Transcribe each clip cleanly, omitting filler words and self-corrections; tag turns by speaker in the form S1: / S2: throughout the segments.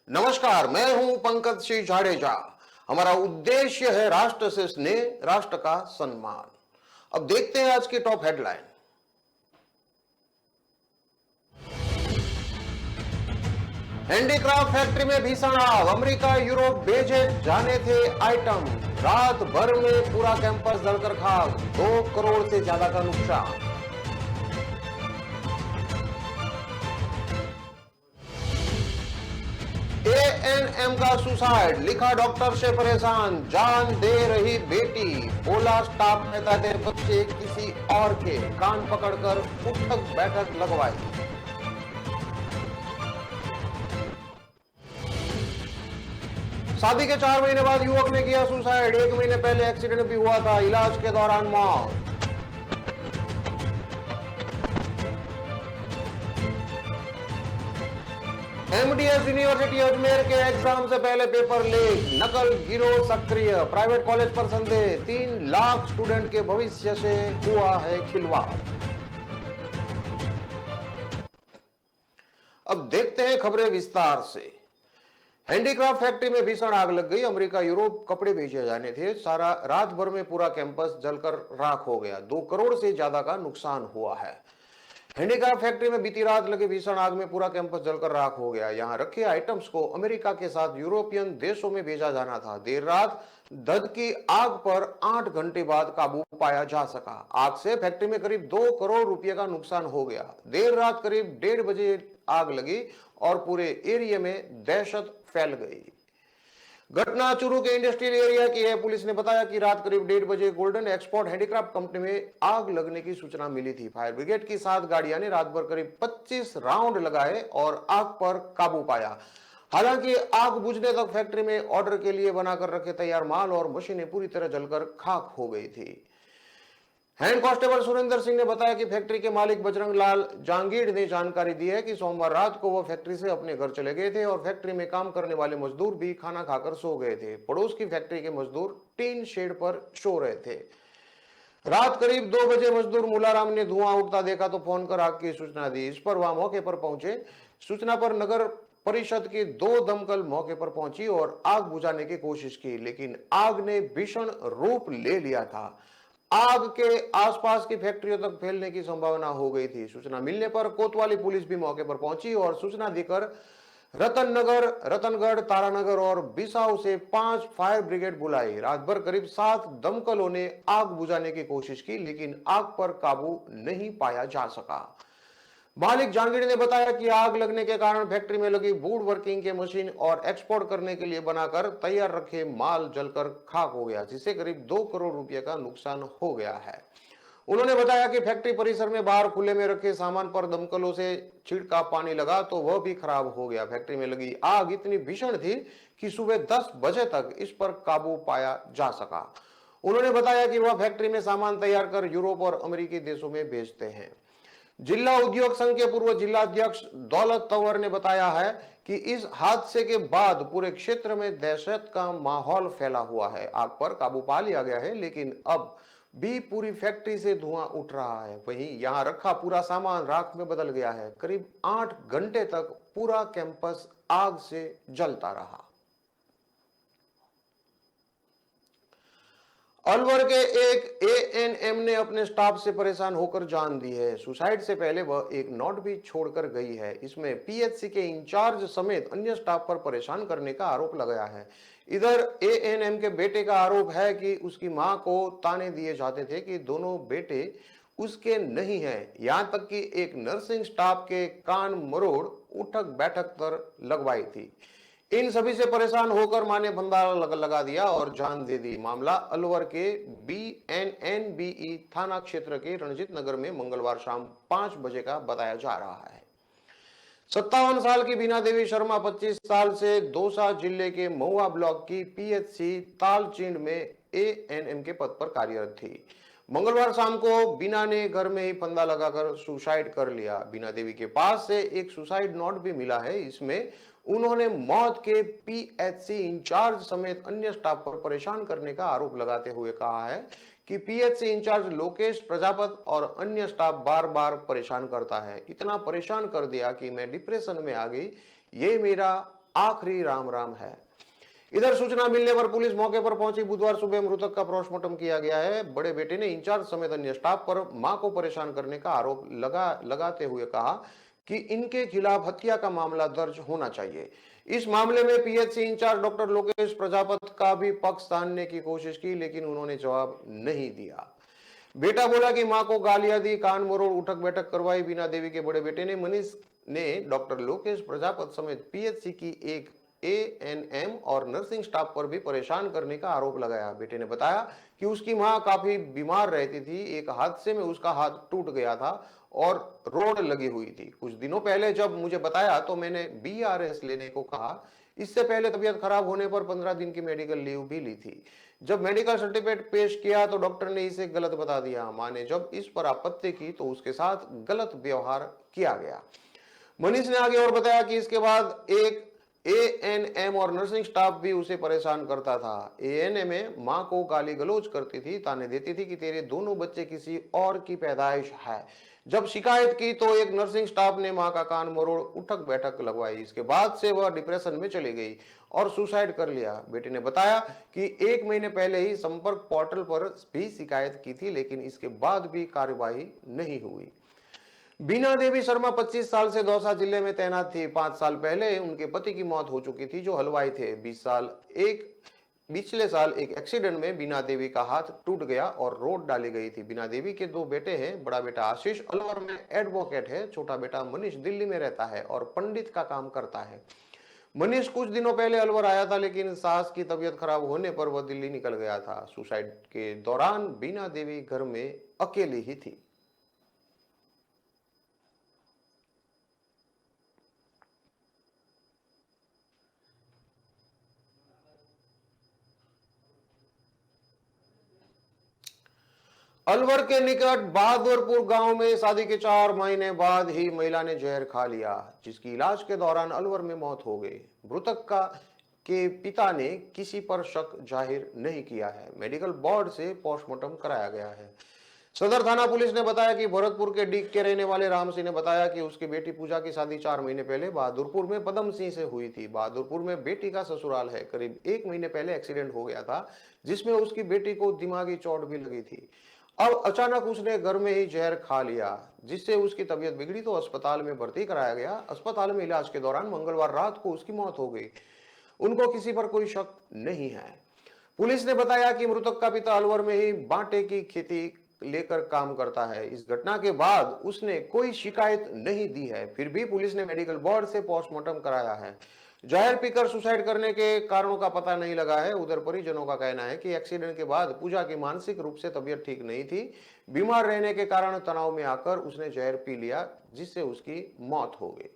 S1: नमस्कार, मैं हूं पंकज सिंह जाडेजा। हमारा उद्देश्य है राष्ट्र से स्नेह, राष्ट्र का सम्मान। अब देखते हैं आज की टॉप हेडलाइन। हैंडीक्राफ्ट फैक्ट्री में भीषण आग, अमेरिका यूरोप भेजे जाने थे आइटम। रात भर में पूरा कैंपस जलकर खाक, 2 करोड़ से ज्यादा का नुकसान। एएनएम का सुसाइड, लिखा डॉक्टर से परेशान, जान दे रही बेटी, बोला स्टाफ कहता थे बच्चे किसी और के, कान पकड़कर उठक बैठक लगवाई। शादी के 4 महीने बाद युवक ने किया सुसाइड, 1 महीने पहले एक्सीडेंट भी हुआ था, इलाज के दौरान मौत। एमडीएस यूनिवर्सिटी अजमेर के एग्जाम से पहले पेपर लीक, नकल गिरोह सक्रिय, प्राइवेट कॉलेज पर संदेह, 3 लाख स्टूडेंट के भविष्य से हुआ है खिलवाड़। अब देखते हैं खबरें विस्तार से। हैंडीक्राफ्ट फैक्ट्री में भीषण आग लग गई, अमेरिका यूरोप कपड़े भेजे जाने थे, सारा रात भर में पूरा कैंपस जलकर राख हो गया, 2 करोड़ से ज्यादा का नुकसान हुआ है। हैंडीक्राफ्ट फैक्ट्री में बीती रात लगे भीषण आग में पूरा कैंपस जलकर राख हो गया। यहां रखे आइटम्स को अमेरिका के साथ यूरोपियन देशों में भेजा जाना था। देर रात दद की आग पर 8 घंटे बाद काबू पाया जा सका। आग से फैक्ट्री में करीब 2 करोड़ रुपए का नुकसान हो गया। देर रात करीब 1:30 बजे आग लगी और पूरे एरिया में दहशत फैल गई। घटना चूरू के इंडस्ट्रियल एरिया की है। पुलिस ने बताया कि रात करीब 1:30 बजे गोल्डन एक्सपोर्ट हैंडीक्राफ्ट कंपनी में आग लगने की सूचना मिली थी। फायर ब्रिगेड की 7 गाड़ियां ने रात भर करीब 25 राउंड लगाए और आग पर काबू पाया। हालांकि आग बुझने तक फैक्ट्री में ऑर्डर के लिए बनाकर रखे तैयार माल और मशीनें पूरी तरह जलकर खाक हो गई थी। हेड कांस्टेबल सुरेंद्र सिंह ने बताया कि फैक्ट्री के मालिक बजरंग लाल जांगीड़ ने जानकारी दी है कि सोमवार रात को वह फैक्ट्री से अपने घर चले गए थे और फैक्ट्री में काम करने वाले मजदूर भी खाना खाकर सो गए थे। पड़ोस की फैक्ट्री के मजदूर टीन शेड पर सो रहे थे। रात करीब 2 बजे मजदूर मुलाराम ने धुआं उठता देखा तो फोन कर आग की सूचना दी। इस पर वह मौके पर पहुंचे। सूचना पर नगर परिषद की 2 दमकल मौके पर पहुंची और आग बुझाने की कोशिश की, लेकिन आग ने भीषण रूप ले लिया था। आग के आसपास की फैक्ट्रियों तक फैलने की संभावना हो गई थी। सूचना मिलने पर कोतवाली पुलिस भी मौके पर पहुंची और सूचना देकर रतननगर, रतनगढ़, तारानगर और बिसाऊ से 5 फायर ब्रिगेड बुलाई। रात भर करीब 7 दमकलों ने आग बुझाने की कोशिश की, लेकिन आग पर काबू नहीं पाया जा सका। मालिक जहांगीर ने बताया कि आग लगने के कारण फैक्ट्री में लगी वुड वर्किंग के मशीन और एक्सपोर्ट करने के लिए बनाकर तैयार रखे माल जलकर खाक हो गया, जिससे करीब 2 करोड़ रुपए का नुकसान हो गया है। उन्होंने बताया कि फैक्ट्री परिसर में बाहर खुले में रखे सामान पर दमकलों से छिड़का पानी लगा तो वह भी खराब हो गया। फैक्ट्री में लगी आग इतनी भीषण थी कि सुबह 10 बजे तक इस पर काबू पाया जा सका। उन्होंने बताया कि वह फैक्ट्री में सामान तैयार कर यूरोप और अमेरिकी देशों में भेजते हैं। जिला उद्योग संघ के पूर्व जिलाध्यक्ष दौलत तंवर ने बताया है कि इस हादसे के बाद पूरे क्षेत्र में दहशत का माहौल फैला हुआ है। आग पर काबू पा लिया गया है, लेकिन अब भी पूरी फैक्ट्री से धुआं उठ रहा है। वहीं यहां रखा पूरा सामान राख में बदल गया है। करीब 8 घंटे तक पूरा कैंपस आग से जलता रहा। अलवर के एक एएनएम ने अपने स्टाफ से परेशान होकर जान दी है। सुसाइड से पहले वह एक नोट भी छोड़कर गई है। इसमें पीएचसी के इंचार्ज समेत अन्य स्टाफ पर परेशान करने का आरोप लगाया है। इधर एएनएम के बेटे का आरोप है कि उसकी मां को ताने दिए जाते थे कि दोनों बेटे उसके नहीं है। यहां तक कि एक नर्सिंग स्टाफ के कान मरोड़ उठक बैठक कर लगवाई थी। इन सभी से परेशान होकर मां ने फंदा लगा दिया और जान दे दी। मामला अलवर के बीएनएनबीई थाना क्षेत्र के रणजीत नगर में मंगलवार शाम 5 बजे का बताया जा रहा है। 57 साल की बीना देवी शर्मा 25 साल से दौसा जिले के महुआ ब्लॉक की पीएचसी तालचींड में एएनएम के पद पर कार्यरत थी। मंगलवार शाम को बीना ने घर में ही फंदा लगाकर सुसाइड कर लिया। बीना देवी के पास से एक सुसाइड नोट भी मिला है। इसमें उन्होंने मौत के पीएचसी इंचार्ज समेत अन्य स्टाफ पर परेशान करने का आरोप लगाते हुए कहा है कि पीएचसी इंचार्ज लोकेश प्रजापत और अन्य स्टाफ बार बार परेशान करता है। इतना परेशान कर दिया कि मैं डिप्रेशन में आ गई। ये मेरा आखिरी राम राम है। इधर सूचना मिलने पर पुलिस मौके पर पहुंची। बुधवार सुबह मृतक का पोस्टमार्टम किया गया है। बड़े बेटे ने इंचार्ज समेत अन्य स्टाफ पर मां को परेशान करने का आरोप लगाते हुए कहा कि इनके खिलाफ हत्या का मामला दर्ज होना चाहिए। इस मामले में PHC incharge doctor Lokesh Prajapat का भी पक्ष तानने की कोशिश की, लेकिन उन्होंने जवाब नहीं दिया। बेटा बोला कि मां को गालियां दी, कान मरोड़, उठक बैठक करवाई। बीना देवी के बड़े बेटे ने मनीष ने डॉक्टर लोकेश प्रजापत समेत पीएचसी की एक एएनएम और नर्सिंग स्टाफ पर भी परेशान करने का आरोप लगाया। बेटे ने बताया कि उसकी मां काफी बीमार रहती थी। एक हादसे में उसका हाथ टूट गया था और रोड लगी हुई थी। कुछ दिनों पहले जब मुझे बताया तो मैंने बीआरएस लेने को कहा। इससे पहले तबीयत खराब होने पर 15 दिन की मेडिकल लीव भी ली थी। जब मेडिकल सर्टिफिकेट पेश किया तो डॉक्टर ने इसे गलत बता दिया। मां ने जब इस पर आपत्ति की तो उसके साथ गलत व्यवहार किया गया। मनीष ने आगे और बताया कि इसके बाद एक एएनएम और नर्सिंग स्टाफ भी उसे परेशान करता था। एएनएम में मां को गाली गलौज करती थी, ताने देती थी कि तेरे दोनों बच्चे किसी और की पैदाइश है। जब शिकायत की तो एक नर्सिंग स्टाफ ने मां का कान मरोड़, उठक बैठक लगवाई। इसके बाद से वह डिप्रेशन में चली गई और सुसाइड कर लिया। बेटे ने बताया कि 1 महीने पहले ही संपर्क पोर्टल पर भी शिकायत की थी, लेकिन इसके बाद भी कार्यवाही नहीं हुई। बीना देवी शर्मा 25 साल से दौसा जिले में तैनात थी। 5 साल पहले उनके पति की मौत हो चुकी थी, जो हलवाई थे। पिछले साल एक एक्सीडेंट में बीना देवी का हाथ टूट गया और रोड डाली गई थी। बीना देवी के 2 बेटे हैं। बड़ा बेटा आशीष अलवर में एडवोकेट है। छोटा बेटा मनीष दिल्ली में रहता है और पंडित का काम करता है। मनीष कुछ दिनों पहले अलवर आया था, लेकिन सास की तबीयत खराब होने पर वह दिल्ली निकल गया था। सुसाइड के दौरान बीना देवी घर में अकेली ही थी। अलवर के निकट बहादुरपुर गांव में शादी के 4 महीने बाद ही महिला ने जहर खा लिया, जिसकी इलाज के दौरान अलवर में मौत हो गई। मृतक का के पिता ने किसी पर शक जाहिर नहीं किया है। मेडिकल बोर्ड से पोस्टमार्टम कराया गया है। सदर थाना पुलिस ने बताया कि भरतपुर के डीग के रहने वाले राम सिंह ने बताया कि उसकी बेटी पूजा की शादी 4 महीने पहले बहादुरपुर में पदम सिंह से हुई थी। बहादुरपुर में बेटी का ससुराल है। करीब 1 महीने पहले एक्सीडेंट हो गया था, जिसमें उसकी बेटी को दिमागी चोट भी लगी थी। अब अचानक उसने घर में ही जहर खा लिया, जिससे उसकी तबीयत बिगड़ी तो अस्पताल में भर्ती कराया गया। अस्पताल में इलाज के दौरान मंगलवार रात को उसकी मौत हो गई। उनको किसी पर कोई शक नहीं है। पुलिस ने बताया कि मृतक का पिता अलवर में ही बांटे की खेती लेकर काम करता है। इस घटना के बाद उसने कोई शिकायत नहीं दी है। फिर भी पुलिस ने मेडिकल बोर्ड से पोस्टमार्टम कराया है। जहर पीकर सुसाइड करने के कारणों का पता नहीं लगा है। उधर परिजनों का कहना है कि एक्सीडेंट के बाद पूजा की मानसिक रूप से तबीयत ठीक नहीं थी। बीमार रहने के कारण तनाव में आकर उसने जहर पी लिया, जिससे उसकी मौत हो गई।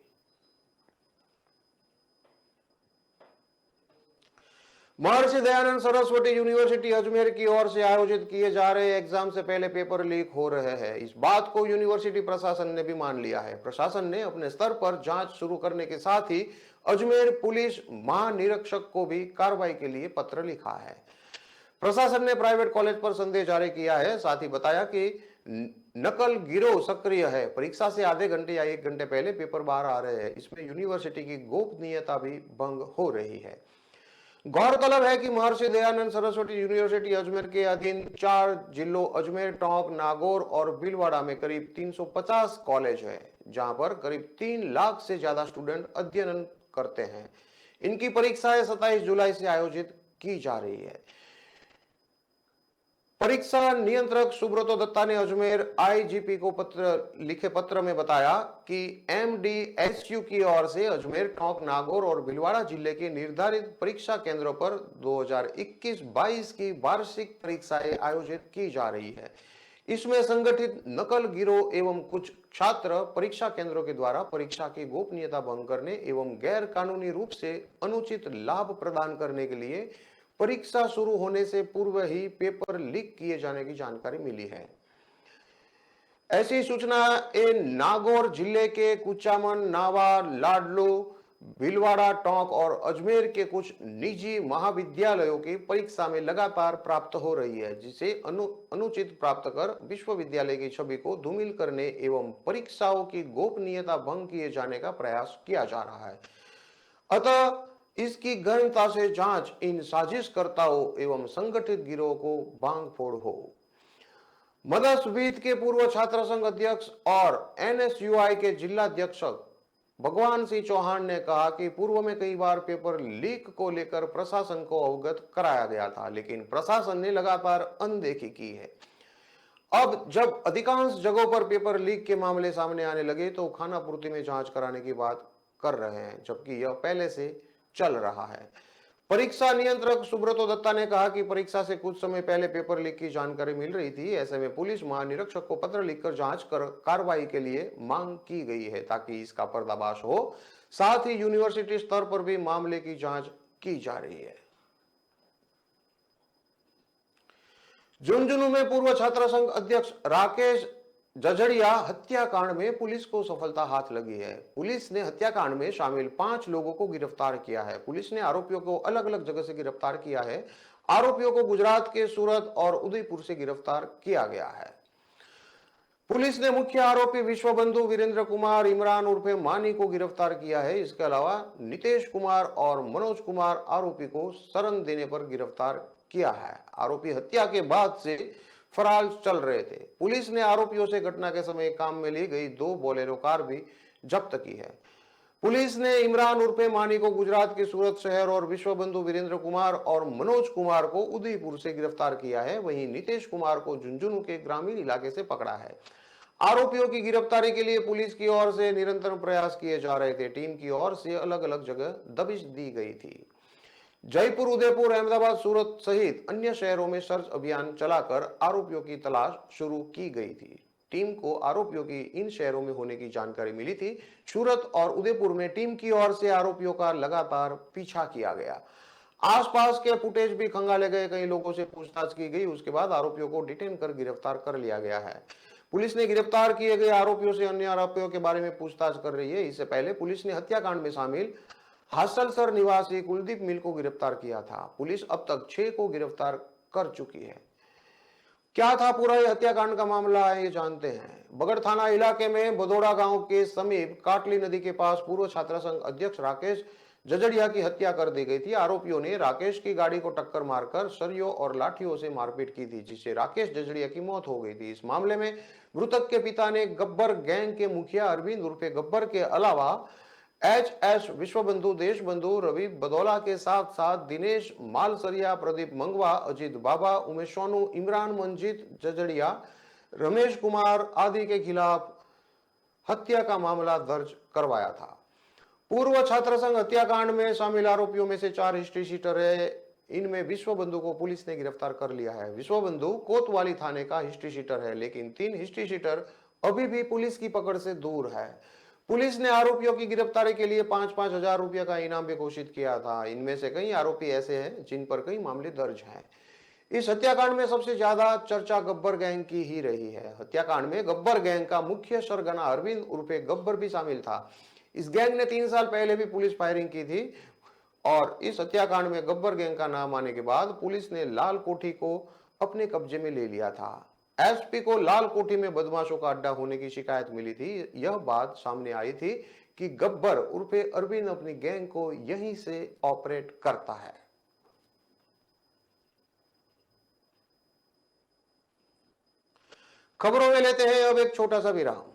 S1: महर्षि दयानंद सरस्वती यूनिवर्सिटी अजमेर की ओर से आयोजित किए जा रहे एग्जाम से पहले पेपर लीक हो रहे हैं। इस बात को यूनिवर्सिटी प्रशासन ने भी मान लिया है। प्रशासन ने अपने स्तर पर जांच शुरू करने के साथ ही अजमेर पुलिस महानिरीक्षक को भी कार्रवाई के लिए पत्र लिखा है। प्रशासन ने प्राइवेट कॉलेज पर संदेश जारी किया है। साथ ही बताया कि नकल गिरोह सक्रिय है। परीक्षा से आधे घंटे या 1 घंटे पहले पेपर बाहर आ रहे हैं। इसमें यूनिवर्सिटी की गोपनीयता भी भंग हो रही है। गौरतलब है कि महर्षि दयानंद सरस्वती यूनिवर्सिटी अजमेर के अधीन 4 जिलों अजमेर, टोंक, नागौर और भीलवाड़ा में करीब 350 कॉलेज है, जहां पर करीब 3 लाख से ज्यादा स्टूडेंट अध्ययन करते हैं। इनकी परीक्षाएं 27 जुलाई से आयोजित की जा रही है। परीक्षा नियंत्रक सुब्रतो दत्ता ने अजमेर आईजीपी को लिखे पत्र में बताया कि एमडीएसयू की ओर से अजमेर, टोंक, नागौर और भीलवाड़ा जिले के निर्धारित परीक्षा केंद्रों पर 2021-22 की वार्षिक परीक्षाएं आयोजित की जा रही है। इसमें संगठित नकल गिरोह एवं कुछ छात्र परीक्षा केंद्रों के द्वारा परीक्षा की गोपनीयता भंग करने एवं गैर कानूनी रूप से अनुचित लाभ प्रदान करने के लिए परीक्षा शुरू होने से पूर्व ही पेपर लीक किए जाने की जानकारी मिली है। ऐसी सूचना नागौर जिले के कुचामन, नावा, लाडलू, भीलवाड़ा, टोंक और अजमेर के कुछ निजी महाविद्यालयों की परीक्षा में लगातार प्राप्त हो रही है, जिसे अनुचित प्राप्त कर विश्वविद्यालय की छवि को धूमिल करने एवं परीक्षाओं की गोपनीयता भंग किए जाने का प्रयास किया जा रहा है। अतः इसकी गहनता से जांच इन साजिशकर्ताओं एवं संगठित गिरोह को बांग फोड़ हो। मदरसवीत के पूर्व छात्र संघ अध्यक्ष और एनएसयूआई के जिला अध्यक्ष भगवान सिंह चौहान ने कहा कि पूर्व में कई बार पेपर लीक को लेकर प्रशासन को अवगत कराया गया था, लेकिन प्रशासन ने लगातार अनदेखी की है। अब जब अधिकांश जगहों पर पेपर लीक के मामले सामने आने लगे तो खानापूर्ति में जांच कराने की बात कर रहे हैं, जबकि यह पहले से चल रहा है। परीक्षा नियंत्रक सुब्रतो दत्ता ने कहा कि परीक्षा से कुछ समय पहले पेपर लीक की जानकारी मिल रही थी। ऐसे में पुलिस महानिरीक्षक को पत्र लिखकर जांच कर कार्रवाई के लिए मांग की गई है ताकि इसका पर्दाफाश हो। साथ ही यूनिवर्सिटी स्तर पर भी मामले की जांच की जा रही है। झुंझुनू में पूर्व छात्र संघ अध्यक्ष राकेश जजड़िया हत्याकांड में पुलिस को सफलता हाथ लगी है। पुलिस ने हत्याकांड में शामिल 5 लोगों को गिरफ्तार किया है। पुलिस ने आरोपियों को अलग अलग जगह से गिरफ्तार किया है। आरोपियों को गुजरात के सूरत और उदयपुर से गिरफ्तार किया गया है। पुलिस ने मुख्य आरोपी विश्वबंधु वीरेंद्र कुमार इमरान उर्फे मानी को गिरफ्तार किया है। इसके अलावा नितेश कुमार और मनोज कुमार आरोपी को शरण देने पर गिरफ्तार किया है। आरोपी हत्या के बाद से फरार चल रहे थे। पुलिस ने आरोपियों से घटना के समय काम में ली गई 2 बोलेरो कार भी जब्त की है। पुलिस ने इमरान उर्फे मानी को गुजरात के सूरत शहर और विश्वबंधु वीरेंद्र कुमार और मनोज कुमार को उदयपुर से गिरफ्तार किया है। वहीं नितेश कुमार को झुंझुनू के ग्रामीण इलाके से पकड़ा है। आरोपियों की गिरफ्तारी के लिए पुलिस की ओर से निरंतर प्रयास किए जा रहे थे। टीम की ओर से अलग अलग जगह दबिश दी गई थी। जयपुर, उदयपुर, अहमदाबाद, सूरत सहित अन्य शहरों में सर्च अभियान चलाकर आरोपियों की तलाश शुरू की गई थी। टीम को आरोपियों की इन शहरों में होने की जानकारी मिली थी। सूरत और उदयपुर में टीम की ओर से आरोपियों का लगातार पीछा किया गया। आसपास के फुटेज भी खंगाले गए। कई लोगों से पूछताछ की गई। उसके बाद आरोपियों को डिटेन कर गिरफ्तार कर लिया गया है। पुलिस ने गिरफ्तार किए गए आरोपियों से अन्य आरोपियों के बारे में पूछताछ कर रही है। इससे पहले पुलिस ने हत्याकांड में शामिल हासलसर निवासी कुलदीप मिल को गिरफ्तार किया था। पुलिस अब तक 6 को गिरफ्तार कर चुकी है। क्या था पूरा ये हत्याकांड का मामला है, ये जानते हैं। बगड़ थाना इलाके में बदोड़ा गांव के समीप काटली नदी के पास पूर्व छात्र संघ अध्यक्ष राकेश जजड़िया की हत्या कर दी गई थी। आरोपियों ने राकेश की गाड़ी को टक्कर मारकर सरियों और लाठियों से मारपीट की थी, जिससे राकेश जजड़िया की मौत हो गई थी। इस मामले में मृतक के पिता ने गब्बर गैंग के मुखिया अरविंद उर्फे गब्बर के अलावा एच.एस. विश्वबंधु, देशबंधु, रवि बदौला के साथ साथ दिनेश मालसरिया, प्रदीप मंगवा, अजीत बाबा, उमेश सोनू, इमरान मंजीत जजड़िया, रमेश कुमार आदि के खिलाफ हत्या का मामला दर्ज करवाया था। पूर्व छात्र संघ हत्याकांड में शामिल आरोपियों में से 4 हिस्ट्री शीटर है। इनमें विश्वबंधु को पुलिस ने गिरफ्तार कर लिया है। विश्वबंधु कोतवाली थाने का हिस्ट्री शीटर है, लेकिन 3 हिस्ट्री शीटर अभी भी पुलिस की पकड़ से दूर है। पुलिस ने आरोपियों की गिरफ्तारी के लिए 5-5 हजार रुपये का इनाम भी घोषित किया था। इनमें से कई आरोपी ऐसे हैं जिन पर कई मामले दर्ज हैं। इस हत्याकांड में सबसे ज्यादा चर्चा गब्बर गैंग की ही रही है। हत्याकांड में गब्बर गैंग का मुख्य सरगना अरविंद उर्फे गब्बर भी शामिल था। इस गैंग ने 3 साल पहले भी पुलिस फायरिंग की थी और इस हत्याकांड में गब्बर गैंग का नाम आने के बाद पुलिस ने लाल कोठी को अपने कब्जे में ले लिया था। एसपी को लाल कोठी में बदमाशों का अड्डा होने की शिकायत मिली थी। यह बात सामने आई थी कि गब्बर उर्फे अरविंद अपनी गैंग को यहीं से ऑपरेट करता है। खबरों में लेते हैं अब एक छोटा सा विराम।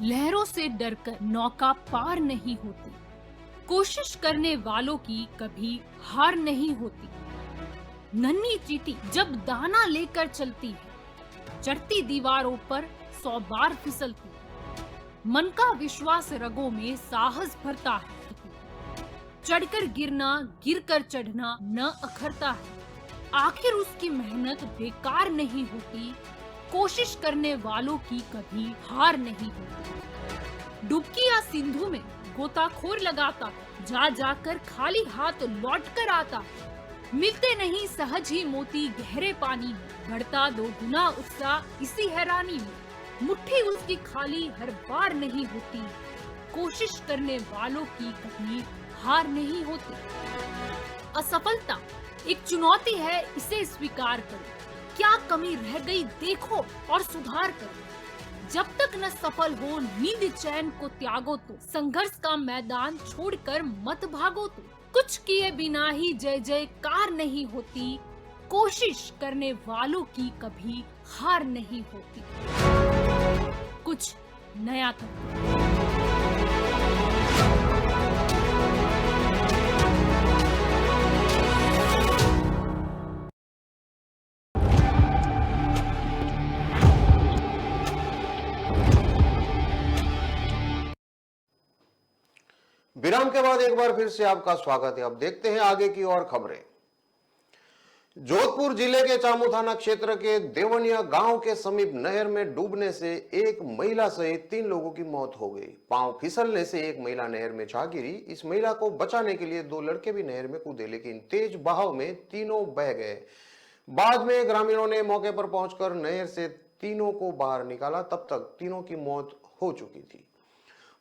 S2: लहरों से डरकर नौका पार नहीं होती, कोशिश करने वालों की कभी हार नहीं होती। नन्ही चींटी जब दाना लेकर चलती है, चढ़ती दीवारों पर 100 बार फिसलती है। मन का विश्वास रगों में साहस भरता है। चढ़कर गिरना, गिरकर चढ़ना न अखरता है। आखिर उसकी मेहनत बेकार नहीं होती, कोशिश करने वालों की कभी हार नहीं होती। डुबकी या सिंधु में गोताखोर लगाता, जा जाकर खाली हाथ लौट कर आता। मिलते नहीं सहज ही मोती गहरे पानी में, बढ़ता दो गुना उत्साह इसी हैरानी में। मुट्ठी उसकी खाली हर बार नहीं होती, कोशिश करने वालों की कभी हार नहीं होती। असफलता एक चुनौती है, इसे स्वीकार करो। क्या कमी रह गई देखो और सुधार करो। जब तक न सफल हो नींद चैन को त्यागो तो, संघर्ष का मैदान छोड़कर मत भागो तो। कुछ किए बिना ही जय जयकार नहीं होती, कोशिश करने वालों की कभी हार नहीं होती। कुछ नया करो।
S1: विराम के बाद एक बार फिर से आपका स्वागत है। अब देखते हैं आगे की और खबरें। जोधपुर जिले के चामू थाना क्षेत्र के देवनिया गांव के समीप नहर में डूबने से एक महिला सहित 3 लोगों की मौत हो गई। पांव फिसलने से एक महिला नहर में जा गिरी। इस महिला को बचाने के लिए 2 लड़के भी नहर में कूदे, लेकिन तेज बहाव में तीनों बह गए। बाद में ग्रामीणों ने मौके पर पहुंचकर नहर से तीनों को बाहर निकाला। तब तक तीनों की मौत हो चुकी थी।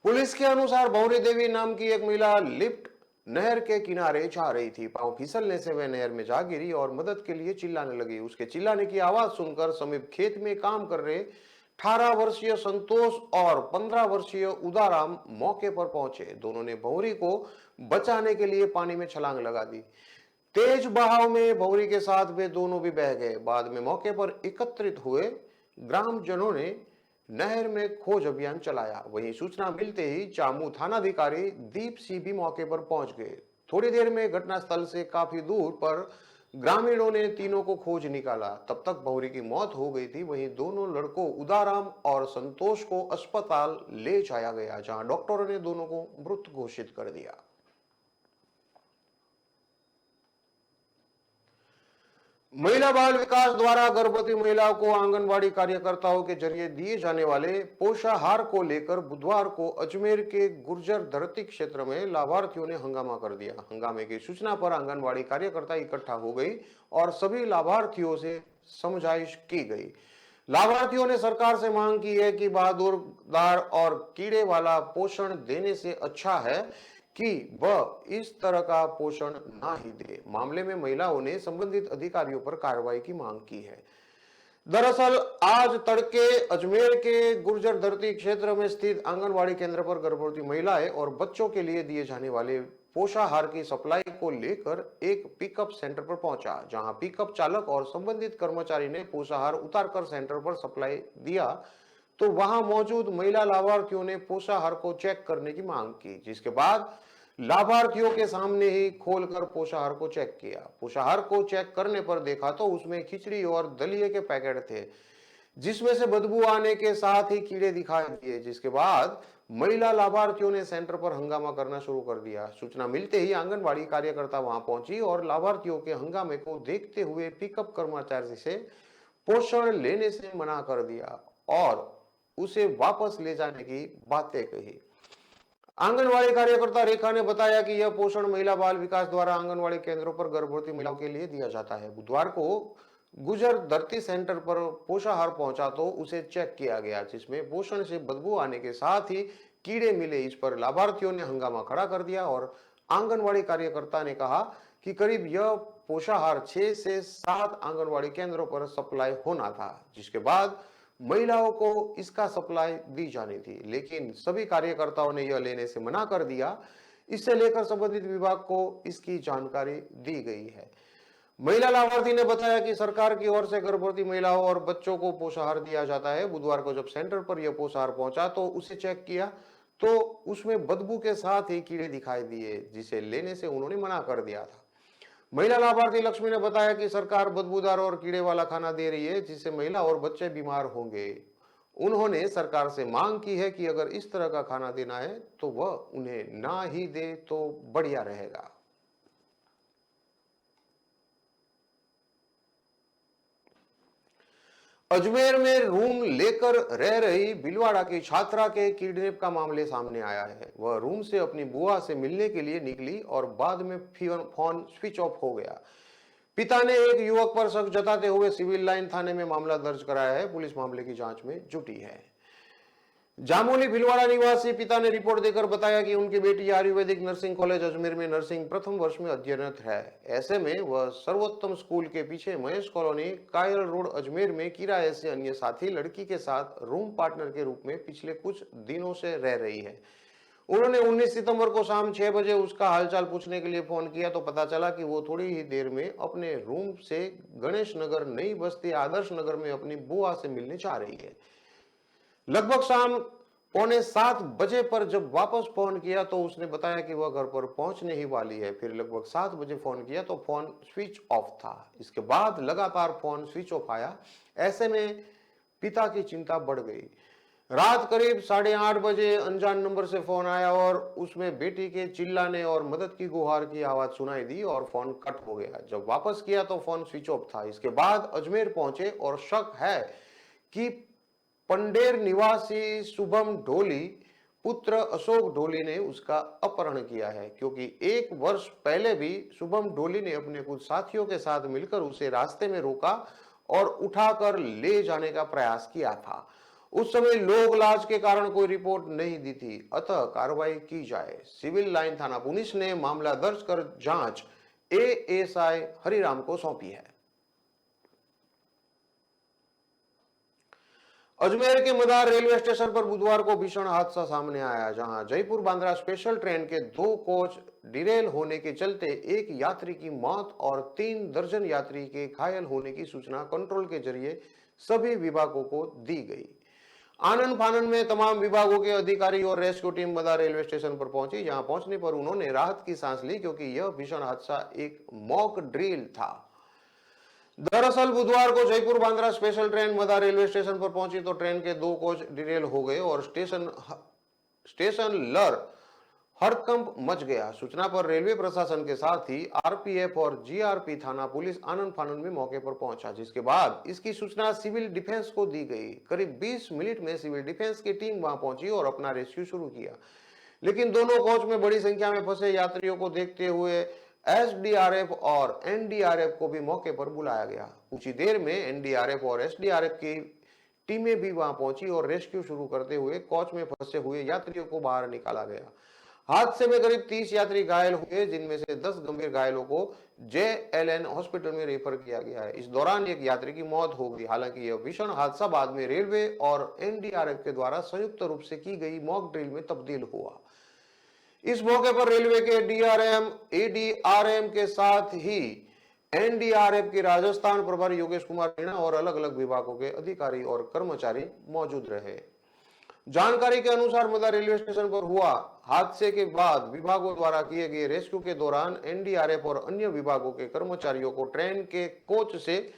S1: पुलिस के अनुसार भौरी देवी नाम की एक महिला लिफ्ट नहर के किनारे जा रही थी। पांव फिसलने से वह नहर में जा गिरी और मदद के लिए चिल्लाने लगी। उसके चिल्लाने की आवाज सुनकर समीप खेत में काम कर रहे 18 वर्षीय संतोष और 15 वर्षीय उदाराम मौके पर पहुंचे। दोनों ने भौरी को बचाने के लिए पानी में छलांग लगा दी। तेज बहाव में भौरी के साथ वे दोनों भी बह गए। बाद में मौके पर एकत्रित हुए ग्रामजनों ने नहर में खोज अभियान चलाया। वहीं सूचना मिलते ही चामू थानाधिकारी दीप सिंह भी मौके पर पहुंच गए। थोड़ी देर में घटनास्थल से काफी दूर पर ग्रामीणों ने तीनों को खोज निकाला। तब तक भौरी की मौत हो गई थी। वहीं दोनों लड़कों उदाराम और संतोष को अस्पताल ले जाया गया, जहां डॉक्टरों ने दोनों को मृत घोषित कर दिया। महिला बाल विकास द्वारा गर्भवती महिलाओं को आंगनवाड़ी कार्यकर्ताओं के जरिए दिए जाने वाले पोषाहार को लेकर बुधवार को अजमेर के गुर्जर धरती क्षेत्र में लाभार्थियों ने हंगामा कर दिया। हंगामे की सूचना पर आंगनवाड़ी कार्यकर्ता इकट्ठा हो गई और सभी लाभार्थियों से समझाइश की गई। लाभार्थियों ने सरकार से मांग की है कि बहादुरदार और कीड़े वाला पोषण देने से अच्छा है कि वह इस तरह का पोषण ना ही दे। मामले में महिलाओं ने संबंधित अधिकारियों पर कार्रवाई की मांग की है। दरअसल आज तड़के अजमेर के गुर्जर धरती क्षेत्र में स्थित आंगनवाड़ी केंद्र पर गर्भवती महिलाएं और बच्चों के लिए दिए जाने वाले पोषाहार की सप्लाई को लेकर एक पिकअप सेंटर पर पहुंचा, जहां पिकअप चालक और संबंधित कर्मचारी ने पोषाहार उतारकर सेंटर पर सप्लाई दिया तो वहां मौजूद महिला लाभार्थियों ने पोषाहार को चेक करने की मांग की, जिसके बाद लाभार्थियों के सामने ही खोलकर पोषाहार को चेक किया। पोषाहार को चेक करने पर देखा तो उसमें खिचड़ी और दलिए के पैकेट थे, जिसमें से बदबू आने के साथ ही कीड़े दिखाई दिए, जिसके बाद महिला लाभार्थियों ने सेंटर पर हंगामा करना शुरू कर दिया। सूचना मिलते ही आंगनवाड़ी कार्यकर्ता वहां पहुंची और लाभार्थियों के हंगामे को देखते हुए पिकअप कर्मचारी से पोषण लेने से मना कर दिया और उसे वापस ले जाने की बातें कही। आंगनवाड़ी कार्यकर्ता रेखा ने बताया कि यह पोषण महिला बाल विकास द्वारा आंगनवाड़ी केंद्रों पर गर्भवती महिलाओं के लिए दिया जाता है। बुधवार को गुजर धरती सेंटर पर पोषाहार पहुंचा तो उसे चेक किया गया, जिसमें पोषण से बदबू आने के साथ ही कीड़े मिले। इस पर लाभार्थियों ने हंगामा खड़ा कर दिया और आंगनवाड़ी कार्यकर्ता ने कहा कि करीब यह पोषाहार 6 से 7 आंगनवाड़ी केंद्रों पर सप्लाई होना था, जिसके बाद महिलाओं को इसका सप्लाई दी जानी थी, लेकिन सभी कार्यकर्ताओं ने यह लेने से मना कर दिया। इससे लेकर संबंधित विभाग को इसकी जानकारी दी गई है। महिला लाभार्थी ने बताया कि सरकार की ओर से गर्भवती महिलाओं और बच्चों को पोषाहार दिया जाता है। बुधवार को जब सेंटर पर यह पोषाहार पहुंचा तो उसे चेक किया तो उसमें बदबू के साथ ही कीड़े दिखाई दिए, जिसे लेने से उन्होंने मना कर दिया था। महिला लाभार्थी लक्ष्मी ने बताया कि सरकार बदबूदार और कीड़े वाला खाना दे रही है, जिससे महिला और बच्चे बीमार होंगे। उन्होंने सरकार से मांग की है कि अगर इस तरह का खाना देना है तो वह उन्हें ना ही दे तो बढ़िया रहेगा। अजमेर में रूम लेकर रह रही भीलवाड़ा की छात्रा के किडनैप का मामले सामने आया है। वह रूम से अपनी बुआ से मिलने के लिए निकली और बाद में फोन स्विच ऑफ हो गया। पिता ने एक युवक पर शक जताते हुए सिविल लाइन थाने में मामला दर्ज कराया है। पुलिस मामले की जांच में जुटी है। जामोली भीलवाड़ा निवासी पिता ने रिपोर्ट देकर बताया कि उनकी बेटी आयुर्वेदिक नर्सिंग कॉलेज अजमेर में नर्सिंग प्रथम वर्ष में अध्ययनरत है। ऐसे में वह सर्वोत्तम स्कूल के पीछे महेश कॉलोनी कायल रोड अजमेर में किराए से अन्य साथी लड़की के साथ रूम पार्टनर के रूप में पिछले कुछ दिनों से रह रही है। उन्होंने 19 सितंबर को शाम 6 बजे उसका हालचाल पूछने के लिए फोन किया तो पता चला कि वो थोड़ी ही देर में अपने रूम से गणेश नगर नई बस्ती आदर्श नगर में अपनी बुआ से मिलने जा रही है। लगभग शाम 6:45 बजे पर जब वापस फोन किया तो उसने बताया कि वह घर पर पहुंचने ही वाली है। फिर लगभग 7 बजे फोन किया तो फोन स्विच ऑफ था। इसके बाद लगातार फोन स्विच ऑफ आया। ऐसे में पिता की चिंता बढ़ गई। रात करीब 8:30 बजे अनजान नंबर से फोन आया और उसमें बेटी के चिल्लाने और मदद की गुहार की आवाज सुनाई दी और फोन कट हो गया। जब वापस किया तो फोन स्विच ऑफ था। इसके बाद अजमेर पहुंचे और शक है कि पंडेर निवासी शुभम ढोली पुत्र अशोक ढोली ने उसका अपहरण किया है, क्योंकि 1 वर्ष पहले भी शुभम ढोली ने अपने कुछ साथियों के साथ मिलकर उसे रास्ते में रोका और उठाकर ले जाने का प्रयास किया था। उस समय लोग लाज के कारण कोई रिपोर्ट नहीं दी थी, अतः कार्रवाई की जाए। सिविल लाइन थाना पुलिस ने मामला दर्ज कर जांच एएसआई हरिराम को सौंपी है। अजमेर के मदार रेलवे स्टेशन पर बुधवार को भीषण हादसा सामने आया, जहां जयपुर बांद्रा स्पेशल ट्रेन के 2 कोच डिरेल होने के चलते एक यात्री की मौत और 3 दर्जन यात्री के घायल होने की सूचना कंट्रोल के जरिए सभी विभागों को दी गई। आनन फानन में तमाम विभागों के अधिकारी और रेस्क्यू टीम मदार रेलवे स्टेशन पर पहुंची। जहां पहुंचने पर उन्होंने राहत की सांस ली, क्योंकि यह भीषण हादसा एक मॉक ड्रिल था। दरअसल बुधवार को जयपुर बांद्रा स्पेशल ट्रेन मदार रेलवे स्टेशन पर पहुंची तो ट्रेन के 2 कोच डिरेल हो गए और स्टेशन लर हड़कंप मच गया। सूचना पर रेलवे प्रशासन के साथ ही आरपीएफ और जीआरपी थाना पुलिस आनन फानन में मौके पर पहुंचा, जिसके बाद इसकी सूचना सिविल डिफेंस को दी गई। करीब 20 मिनट में सिविल डिफेंस की टीम वहां पहुंची और अपना रेस्क्यू शुरू किया, लेकिन दोनों कोच में बड़ी संख्या में फंसे यात्रियों को देखते हुए एसडीआरएफ और एनडीआरएफ को भी मौके पर बुलाया गया। कुछ ही देर में एनडीआरएफ और एसडीआरएफ की टीमें भी वहां पहुंची और रेस्क्यू शुरू करते हुए कोच में फंसे हुए यात्रियों को बाहर निकाला गया। हादसे में करीब 30 यात्री घायल हुए, जिनमें से 10 गंभीर घायलों को जेएलएन हॉस्पिटल में रेफर किया गया है। इस दौरान एक यात्री की मौत हो गई। हालांकि यह भीषण हादसा बाद में रेलवे और एनडीआरएफ के द्वारा संयुक्त रूप से की गई मॉक ड्रिल में तब्दील हुआ। इस मौके पर रेलवे के डीआरएम एडीआरएम के साथ ही एनडीआरएफ के राजस्थान प्रभारी योगेश कुमार मीणा और अलग अलग विभागों के अधिकारी और कर्मचारी मौजूद रहे। जानकारी के अनुसार मदार रेलवे स्टेशन पर हुआ हादसे के बाद विभागों द्वारा किए गए रेस्क्यू के दौरान एनडीआरएफ और अन्य विभागों के कर्मचारियों को ट्रेन के कोच से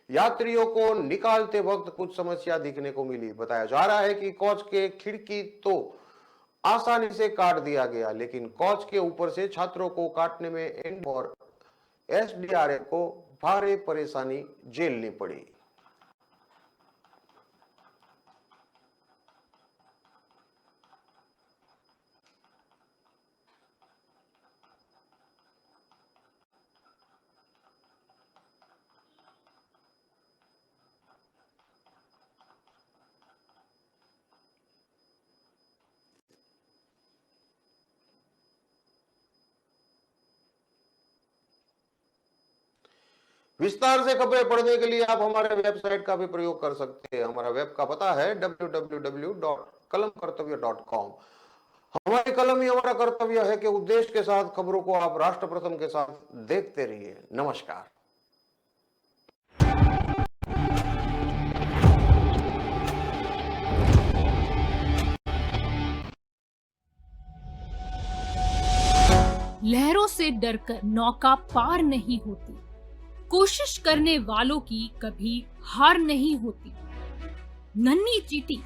S1: यात्रियों को निकालते वक्त कुछ समस्या दिखने को मिली। बताया जा रहा है कि कोच के खिड़की तो आसानी से काट दिया गया, लेकिन कोच के ऊपर से छात्रों को काटने में एन और एसडीआरएफ को भारी परेशानी झेलनी पड़ी। विस्तार से खबरें पढ़ने के लिए आप हमारे वेबसाइट का भी प्रयोग कर सकते हैं। हमारा वेब का पता है www.kalamkartavya.com। हमारी कलम ही हमारा कर्तव्य है कि उद्देश्य के साथ खबरों को आप राष्ट्र प्रथम के साथ देखते रहिए। नमस्कार।
S2: लहरों से डरकर नौका पार नहीं होती, कोशिश करने वालों की कभी हार नहीं होती। नन्ही चींटी